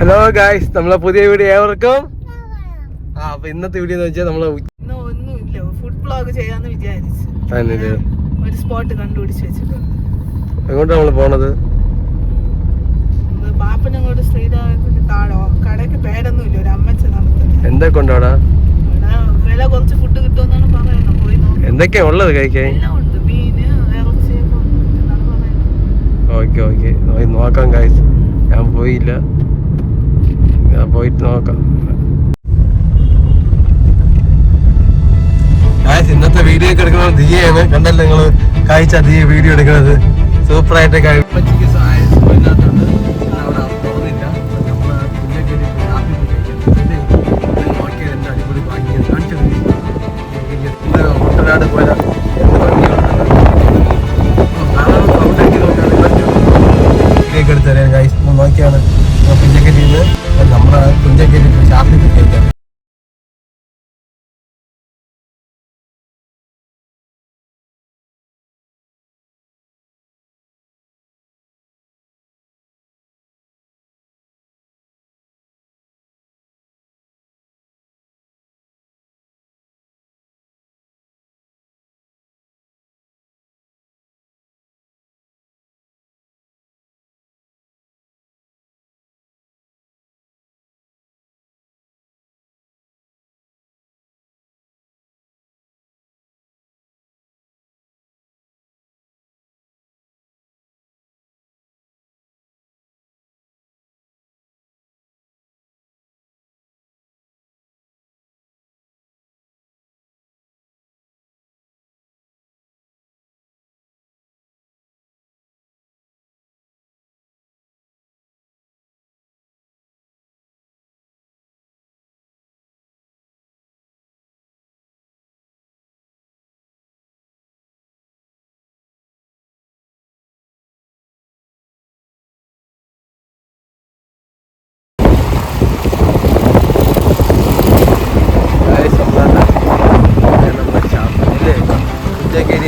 Hello guys, നമ്മളെ പുതിയ video ഏവർക്കും. അപ്പൊ ഇന്നത്തെ വീഡിയോ എന്ന് വെച്ചാൽ നമ്മള് ഒന്നുമില്ല, ഫുഡ് വ്ലോഗ് ചെയ്യാന്ന് വിചാരിച്ചു. ഒരു സ്പോട്ട് കണ്ടുപിടിച്ച് വെച്ചിട്ടുണ്ട്. എങ്ങോട്ടാ നമ്മള് പോണത്? പാപ്പനങ്ങോട്ട് ശ്രീരാമത്തിന്റെ കടയ്ക്ക് പേരൊന്നുമില്ല, ഒരു അമ്മച്ച നടത്തുന്നത്. എന്തൊക്കെ ഉണ്ടോടാ? വില കുറച്ച് ഫുഡ് കിട്ടുമെന്നാണ് പറയുന്നത്. പോയി നോക്കാം. എന്തൊക്കെയാ ഉള്ളത് കഴിക്കാൻ? എല്ലാം ഉണ്ട്, മീന്, ഇറച്ചി എന്നാണ് പറയുന്നത്. ഓക്കെ നോക്കാം ഗായ്സ്. ഞാൻ പോയില്ല, ഞാൻ പോയിട്ട് നോക്കാം. ഇന്നത്തെ വീഡിയോ ഒക്കെ എടുക്കുന്നത് ദിയയാണ്. കണ്ടല്ലോ നിങ്ങള് കഴിച്ച ദിയ വീഡിയോ എടുക്കുന്നത് സൂപ്പറായിട്ട് കുട്ടനാട് പോലെ എടുത്തരാൻ ഗൈസ് നോക്കിയാണ് കുഞ്ചക്കറ്റിൽ നിന്ന് നമ്മളെ കുഞ്ചക്കറ്റി ഷാപ്പിൽ കഴിക്കാം.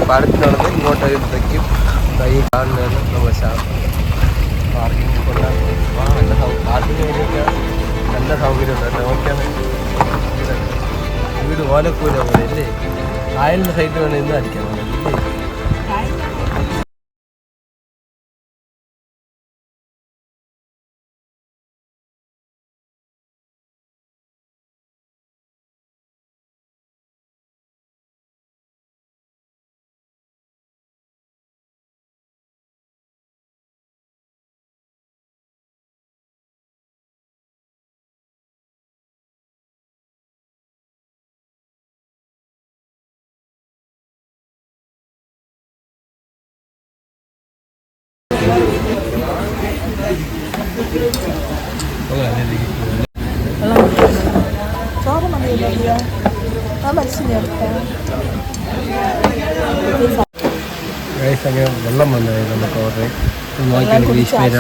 പാടത്ത് നടന്ന് ഇങ്ങോട്ട് വരുമ്പോഴത്തേക്കും ഈ കാണുന്നതാണ് നമ്മുടെ ഷാപ്പ്. പാർക്കിംഗ് നല്ല പാർക്കിംഗ് ഏരിയൊക്കെ നല്ല സൗകര്യമുണ്ട്. നോക്കിയാണ് വീട് ഓലക്കൂല പോലെ അല്ലേ? കായലിൻ്റെ സൈഡിൽ വേണം ഇന്ന് അടിക്കാൻ അല്ലേ? ചോറ് മതിയല്ലോ, വെള്ളം വന്നത് നമുക്ക് ഓർഡർ നോക്കിയാണ് ഗ്രീഷ്മേര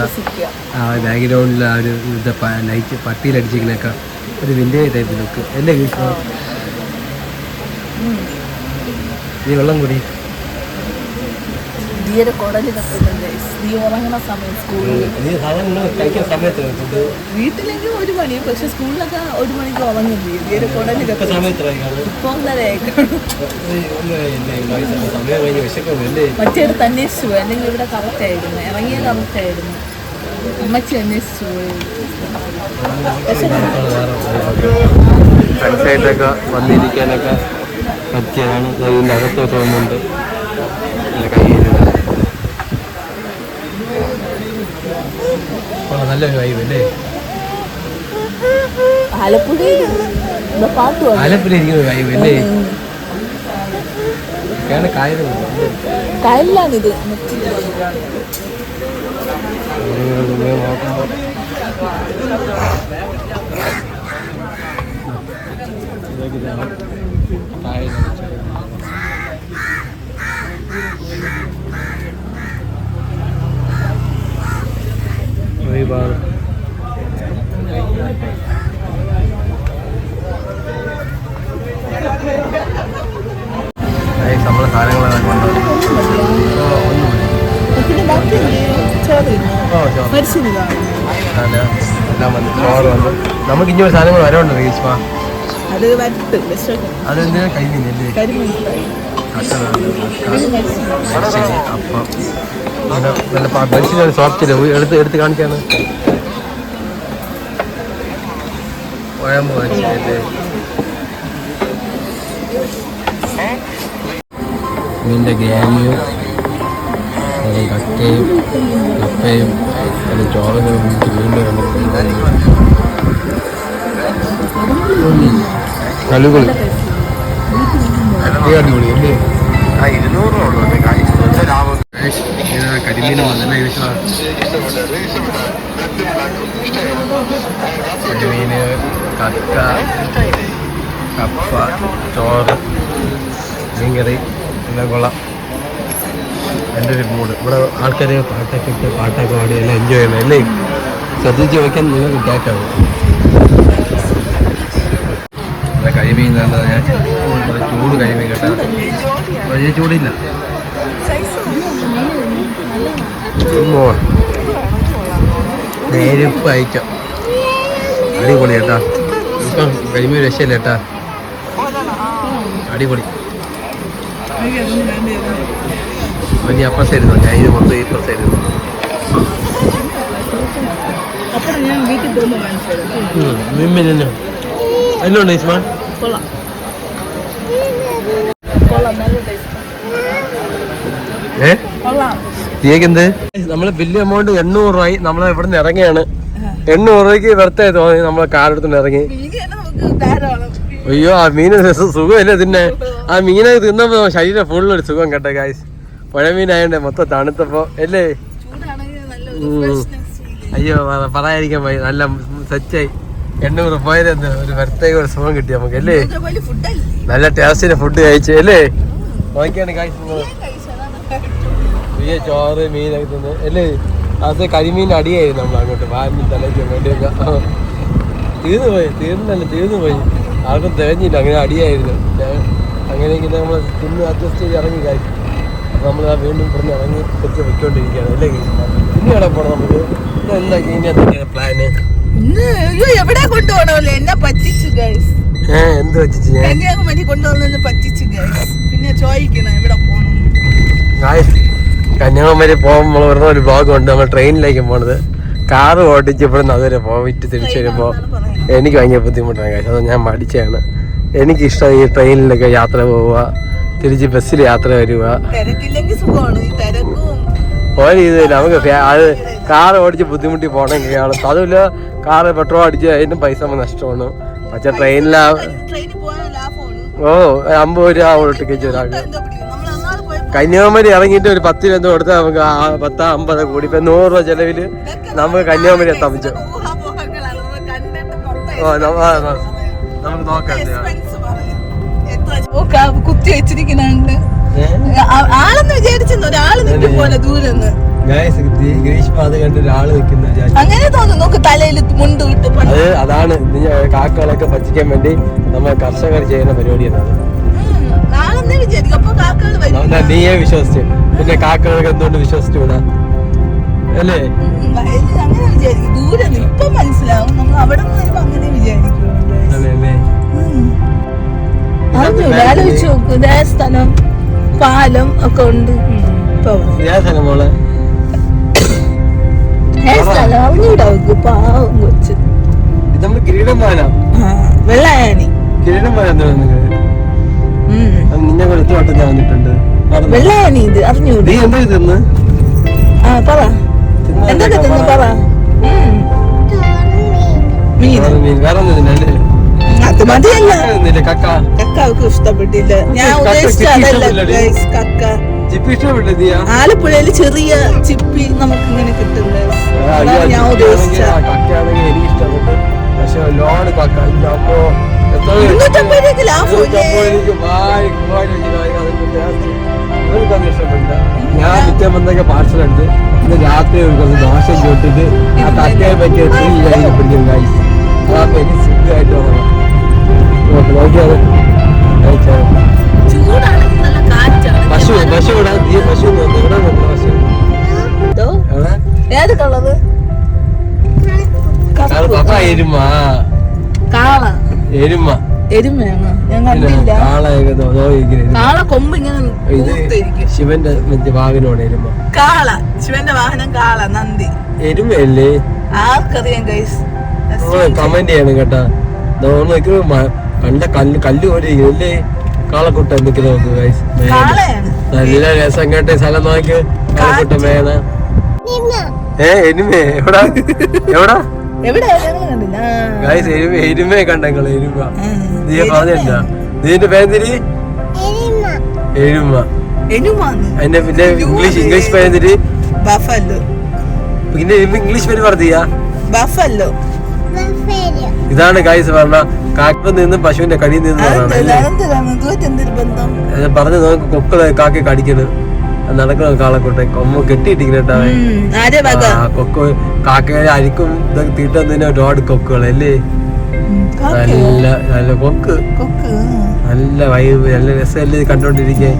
ബാക്ക്ഗ്രൗണ്ടിൽ ആ ഒരു ലൈറ്റ് പട്ടിയിലടിച്ചിരിക്കുന്നൊക്കെ ഒരു വിൻറ്റേജ് ടൈപ്പ് ലുക്ക് അല്ലേ ഗ്രീഷ്മ? ഈ വെള്ളം കൂടി വീട്ടിലേക്ക് 1 മണി, പക്ഷെ സ്കൂളിലൊക്കെ 1 മണിക്ക് ഉറങ്ങില്ലേ. മറ്റേടത്ത് അന്വേഷിച്ചു പോയി, അല്ലെങ്കിൽ ഇവിടെ കറക്റ്റ് ആയിരുന്നു, ഇറങ്ങിയ കറക്റ്റ് ആയിരുന്നു. അമ്മച്ചി അന്വേഷിച്ചു പോയി. ഫ്രണ്ട്സായിട്ടൊക്കെ വന്നിരിക്കാനൊക്കെ പറ്റിയതാണ്. ഇതിൻ്റെ അകത്ത് തോന്നുന്നുണ്ട് നല്ലൊരു വൈബ് അല്ലേ? ആലപ്പുഴയിരിക്കുന്ന വൈബ് അല്ലേ? കായലിലാണിത്. നമ്മളെ സാധനങ്ങളൊക്കെ കൊണ്ടുവന്നു. എല്ലാം വന്ന് ചോറ് വന്നു. നമുക്ക് ഇനി ഒരു സാധനം കൂടെ വരവുണ്ട് ഗ്രീഷ്മ. അത് വരട്ട് അതെന്തിനാ കഴിക്കുന്നില്ലേ? അപ്പം നല്ല മനുഷ്യനൊരു സോഫ്റ്റില്ല എടുത്ത് കാണിക്കാണ്. കുഴമ്പ് വെച്ചിട്ട് മീൻ്റെ ഗ്രാമിയും കക്കയും കപ്പയും അത് ചോറിന് വീണ്ടും കലുകൾ അടിപൊളി അല്ലേ? കരിമീൻ വന്നല്ലേ കരിമീന് കക്ക കപ്പ ചോറ് മീൻകറി എല്ലാം കൊള്ളാം. എൻ്റെ ഒരു മൂഡ്. ഇവിടെ ആൾക്കാർ പാട്ടൊക്കെ ഇട്ട് പാട്ടൊക്കെ പാടി എല്ലാം എൻജോയ് ചെയ്യണം അല്ലേ? ശ്രദ്ധിച്ച് വയ്ക്കാൻ നിങ്ങൾക്ക് കേൾക്കാവും. നല്ല കരിമീൻ നല്ല ചൂട് കരിമീൻ കേട്ടാ വലിയ ചൂടില്ല. നേരിപ്പ് അയക്കാം. അടിപൊളി കേട്ടാ. ഇപ്പം കരിമീൻ രക്ഷയില്ല കേട്ടാ. അടിപൊളി. ഇനി അപ്പുറ സൈഡിൽ ഞാൻ ഇത് മൊത്തം ഇപ്പുറ സൈഡിൽ മീൻ തന്നെ അതിലുണ്ട് ഇസ്മാൻ. തീയക്കെന്ത് നമ്മള് ബില്ല് എമൗണ്ട് 800 രൂപയായി. നമ്മളെ ഇവിടുന്ന് ഇറങ്ങിയാണ്. 800 രൂപയ്ക്ക് വെറുതെ തോന്നി നമ്മളെ കാറെടുത്തുകൊണ്ട് ഇറങ്ങി. അയ്യോ ആ മീന് സുഖമല്ലേ തിന്നെ. ആ മീനൊക്കെ തിന്നപ്പോ ശരീരം ഫുള്ളൊരു സുഖം കേട്ടോ ഗായ്സ്. പുഴ മീനായോണ്ട് മൊത്തം തണുത്തപ്പോ അല്ലേ. അയ്യോ പറയാതിരിക്കാൻ പോയി. നല്ല സെറ്റായി. 800 പോയത് ഒരു പ്രത്യേക ഒരു സുഖം കിട്ടി നമുക്ക് അല്ലേ. നല്ല ടേസ്റ്റിന്റെ ഫുഡ് കഴിച്ചു അല്ലേ. നോക്കിയാണ് ഗായ്സ് വലിയ ചോറ് മീനൊക്കെ തിന്ന് അല്ലേ. അത് കരിമീൻ അടിയായിരുന്നു നമ്മൾ അങ്ങോട്ട് വാലിന് തലയ്ക്ക് വേണ്ടിയൊക്കെ. തീർന്നു പോയി. ആർക്കും തികഞ്ഞില്ല. അങ്ങനെ അടിയായിരുന്നു. അങ്ങനെ ഇങ്ങനെ നമ്മൾ തിന്ന് അഡ്ജസ്റ്റ് ചെയ്ത് ഇറങ്ങി കാര്യം. അപ്പോൾ നമ്മൾ വീണ്ടും ഇവിടുന്ന് ഇറങ്ങി തിരിച്ച് വെച്ചോണ്ടിരിക്കുകയാണ് അല്ലേ. പിന്നെ എവിടെ പോകണം നമുക്ക്? എന്താ ഇനി എന്തൊക്കെയാണ് പ്ലാന്? എവിടെ കൊണ്ടുപോകണമല്ലോ. എന്നെ പറ്റിച്ചു ഗൈസ്. എന്ത് പറ്റിച്ചു? കന്യാകുമാരി കൊണ്ടുവന്നു പറ്റിച്ചു ഗൈസ്. പിന്നെ ചോദിക്കണം എവിടെ പോകണം. കന്യാകുമാരി പോകുമ്പോൾ പറഞ്ഞ ഒരു ബ്ലോഗുണ്ട്. നമ്മൾ ട്രെയിനിലേക്ക് പോണത്. കാറ് ഓടിച്ച് ഇവിടുന്ന് അതുവരെ പോയിട്ട് തിരിച്ചു വരുമ്പോൾ എനിക്ക് ഭയങ്കര ബുദ്ധിമുട്ടാണ് കാര്യം. അത് ഞാൻ മടിച്ചാണ്. എനിക്കിഷ്ടം ഈ ട്രെയിനിലൊക്കെ യാത്ര പോവുക, തിരിച്ച് ബസ്സിൽ യാത്ര വരിക. ഒരു ഇതില്ല നമുക്ക്. അത് കാറ് ഓടിച്ച് ബുദ്ധിമുട്ടി പോകണമെങ്കിൽ അതുമില്ല. കാറ് പെട്രോൾ അടിച്ച് അതിനും പൈസ നഷ്ടമാണ്. പക്ഷെ ട്രെയിനിലാ 50 രൂപ ടിക്കറ്റ് ഒരാൾക്ക്. കന്യാകുമാരി ഇറങ്ങിയിട്ട് ഒരു 10 രൂപ കൊടുത്താൽ നമുക്ക് 10-50 കൂടി ഇപ്പൊ 100 രൂപ ചെലവില് നമുക്ക് കന്യാകുമാരി എത്താൻ പറ്റും. നമുക്ക് നോക്കാം. കുത്തി വെച്ചിരിക്കുന്നുണ്ട്. ആളെന്ന് വിചാരിച്ചെന്ന് ഒരാള് നിൽക്കും പോലെ ദൂരെന്ന്. ഗ്രീഷ്മ അത് കണ്ട് ഒരാള് നിൽക്കുന്ന അങ്ങനെ തോന്നുന്നു. നോക്ക് തലയിൽ മുണ്ട് വിട്ട്. അതാണ് കാക്കകളൊക്കെ പറ്റിക്കാൻ വേണ്ടി നമ്മൾ കർഷകർ ചെയ്യുന്ന പരിപാടിയാണ്. നീയെ വിശ്വസിച്ച് പിന്നെ കാക്കകളൊക്കെ എന്തുകൊണ്ട് വിശ്വസിച്ചുകൂടാ അല്ലേ? അങ്ങനെ വിചാരിക്കും. ദൂരെ ഇപ്പൊ മനസ്സിലാവും. നമ്മൾ അവിടെ നിന്ന് അങ്ങനെ വിചാരിക്കും. ആലോചിച്ച് നോക്ക്. ദേവസ്ഥാനം പാലം ഒക്കെ ഉണ്ട്. മോളെ അറിഞ്ഞൂടാ പാവം കൊച്ച്. നമ്മൾ കിരീടം പാലാം. വെള്ളായാനി കിരീടം പാലാം. നിന്നെ കൊടുത്ത് വട്ടം ഞാൻ വന്നിട്ടുണ്ട്. വെള്ളായാനി ഇത് അറിഞ്ഞൂടാ. നീ എന്താ തിന്ന്? പറ എന്തൊക്കെ തിന്ന് പറ. വേറെ ഒന്നും തിന്നല്ലേ? അത് മതിയല്ല. കക്ക അവർക്ക് ഇഷ്ടപ്പെട്ടില്ല. ഞാൻ കക്ക ആലപ്പുഴയില് ചെറിയ ചിപ്പി നമുക്ക് ഇങ്ങനെ കിട്ടുന്നത്. ഞാൻ ഉദ്ദേശിച്ച 250 രൂപയ്ക്ക് ലാഭം. ഞാൻ പിറ്റേ വന്നൊക്കെ പാർസൽ എടുത്ത് ഇന്ന് രാത്രി കുറച്ച് ദോശ ചുട്ടിട്ട് ആ തക്കയെ പറ്റിയ പിടിക്കും ഗൈസ്. അതാകുമ്പോ എനിക്ക് സുഖമായിട്ട് നോക്കിയത് പശു ഇവിടെ പശു എവിടെ പശു ഏത് കളറ്? പപ്പ എരുമ കാള എരുമ എരുമയാണ് ഞാൻ കണ്ടില്ല. കാള കൊമ്പ് ഇങ്ങനെ പൂത്തിരിക്കും. ശിവന്റെ വാഹനമാണ് എരുമ. കാള ശിവന്റെ വാഹനം കാള നന്ദി എരുമയല്ലേ? ആർക്കറിയാം ഗൈസ്. കമന്റ് ചെയ്യണം കേട്ടാ. കണ്ട കല്ല് പോലെ ഇരിക്കുന്നല്ലേ കാളക്കുട്ട നിൽക്കുന്ന നോക്ക് ഗൈസ്. നല്ല രസം കേട്ടെ സ്ഥലം നോക്ക്. കാളക്കുട്ട മേന എരുമേ എവിടാ എവിടാ ഗൈസ്? എരുമയെ കണ്ടങ്ങള് എരുമ. നീ പറഞ്ഞ നീന്റെ പേരെന്തിരി? എരുമ. എന്റെ പിന്നെ ഇംഗ്ലീഷ് പേരെന്തിരി? ബഫല്ലോ. പിന്നെ ഇംഗ്ലീഷ് പേര് പറഞ്ഞിയാ? ബഫല്ലോ. ഇതാണ് ഗൈസ് പറഞ്ഞ കാക്കിൽ നിന്ന് പശുവിന്റെ കടിയിൽ നിന്ന് പറഞ്ഞു നോക്ക്. കൊക്കള് കാക്കി കടിക്കണ് നടക്കണ കാളക്കോട്ടെ കൊമ്പ് കെട്ടിയിട്ടിരിക്കണേട്ടാ. കൊക്ക് കാക്കയെ അരിക്കും ഇതൊക്കെ തീട്ടുന്നതിന് ഒരുപാട് കൊക്കുകളല്ലേ. നല്ല നല്ല കൊക്ക് നല്ല വൈബ് നല്ല രസമല്ലേ കണ്ടോണ്ടിരിക്കേ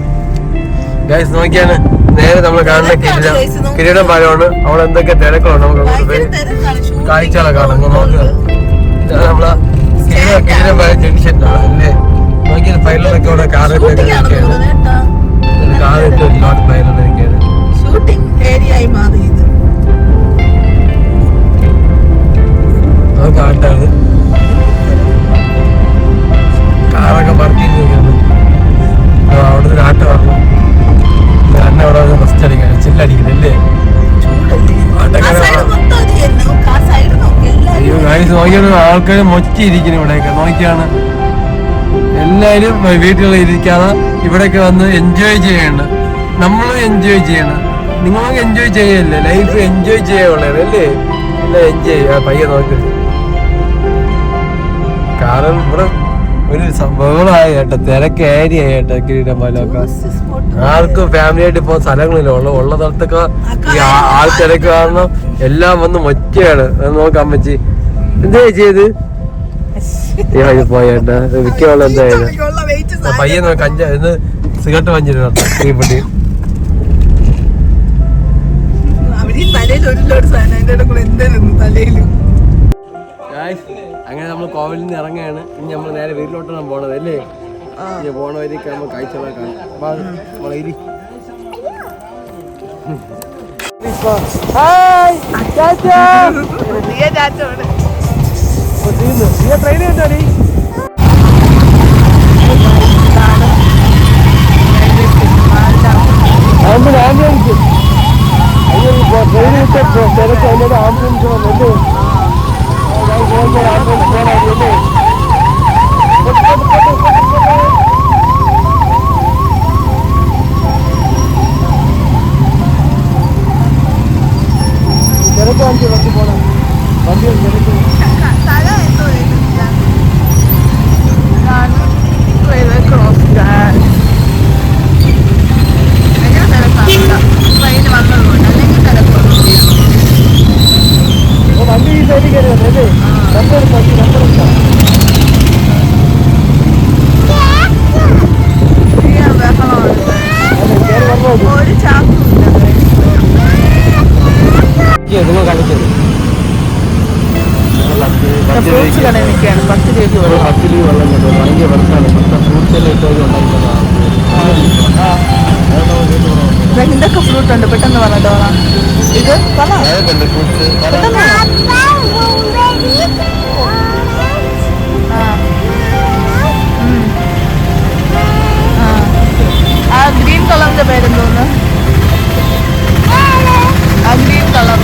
ഗൈസ്. നോക്കിയാണ് നേരെ നമ്മൾ കാണുന്ന കിരീടം പാലമാണ്. അവിടെ എന്തൊക്കെ തിരക്കുണ്ട് നമുക്ക് കാഴ്ചകളെ കാണാം. നോക്കുക നമ്മളെ കിരീടം പാലം ജംഗ്ഷൻ അല്ലേ. നോക്കിയാൽ പൈലൊക്കെ അവിടെ കാറിട്ട് ഒരുപാട് പൈലൊക്കെയാണ്. ഷൂട്ടിംഗ് ഏരിയ ആയി മാറി ഇത്. നമുക്ക് ആട്ടാണ് കാറൊക്കെ പാർക്കിംഗ് അവിടെ നിന്ന് ആട്ട പറഞ്ഞു. അന്ന അവിടെ ഫസ്റ്റ് അടിക്കണം ചില്ലടിക്കണല്ലേ. നോക്കിയാണ് ആൾക്കാര് മൊച്ചിരിക്കുന്നു ഇവിടെയൊക്കെ. നോക്കിയാണ് എല്ലാരും വീട്ടിൽ ഇരിക്കാതെ ഇവിടെയൊക്കെ വന്ന് എൻജോയ് ചെയ്യണം. നമ്മളും എൻജോയ് ചെയ്യണം. നിങ്ങളൊക്കെ എൻജോയ് ചെയ്യല്ലേ. ലൈഫ് എൻജോയ് ചെയ്യാനുള്ളത് അല്ലേ. എല്ലാം എൻജോയ് ചെയ്യാ. പയ്യെ നോക്ക്. കാരണം ഇവിടെ ഒരു സംഭവങ്ങളായ കേട്ടോ. തിരക്ക് ഏരിയ കേട്ടോ കിരീടം പാലമൊക്കെ. ആർക്കും ഫാമിലി ആയിട്ട് ഇപ്പൊ സ്ഥലങ്ങളില്ല. ഉള്ള സ്ഥലത്തൊക്കെ ഈ ആൾത്തിരക്ക് കാരണം എല്ലാം വന്ന് മൊച്ചയാണ്. നോക്കാം അമ്മച്ചി എന്താ ചെയ്ത് പോയേട്ടാ മിക്കുള്ള എന്തായാലും പയ്യെ നോക്കാം. ഇന്ന് സിഗരറ്റ് വാങ്ങിച്ചിരുന്നു തീപ്പെട്ടി. അങ്ങനെ നമ്മൾ കോവിലിൽ നിന്ന് ഇറങ്ങുകയാണ്. ഇനി നമ്മൾ നേരെ വീട്ടിലോട്ടാണ് പോണത് അല്ലേ. പോണ വഴിക്ക് നമ്മൾ കാഴ്ചകളെ കാണാം. ട്രെയിൻ കേട്ടോടി. ആംബുലൻസ് ട്രെയിൻ വിട്ടോ തിരക്ക് അതിൻ്റെ ആംബുലൻസ് വന്നല്ലേ. തിരക്ക് വണ്ടി വണ്ടി പോണം. വണ്ടി തിരക്ക് വണ്ടി ഈ സൈഡിൽ കയറി വന്നല്ലേ. നമ്പർ വണ്ടി നമ്പർ ഉണ്ടോ? ഒരു ചാക്കില്ല കളിച്ചത്. ഫ്രൂട്ട്സ് കടയിൽ നിൽക്കുകയാണ്. 10 രൂപയ്ക്ക് വെള്ളം. 10 രൂപ വെള്ളം കിട്ടും. ഭയങ്കര വർഷമാണ്. ഫ്രൂട്ട്സ് എല്ലാം ഇട്ടൊക്കെ ഉണ്ടാക്കുന്നതാണ്. എന്തൊക്കെ ഫ്രൂട്ട് ഉണ്ട് പെട്ടെന്ന് പറഞ്ഞോ. ഇത് ഫ്രൂട്ട്സ് ആ ഗ്രീൻ കളറിന്റെ പേരെന്തോന്ന്? ആ ഗ്രീൻ കളർ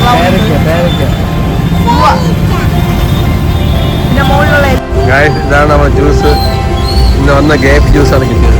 ഇതാണ് നമ്മുടെ ജ്യൂസ്. ഇന്ന് വന്ന ഗ്രേപ്പ് ജ്യൂസാണ് കിട്ടിയത്.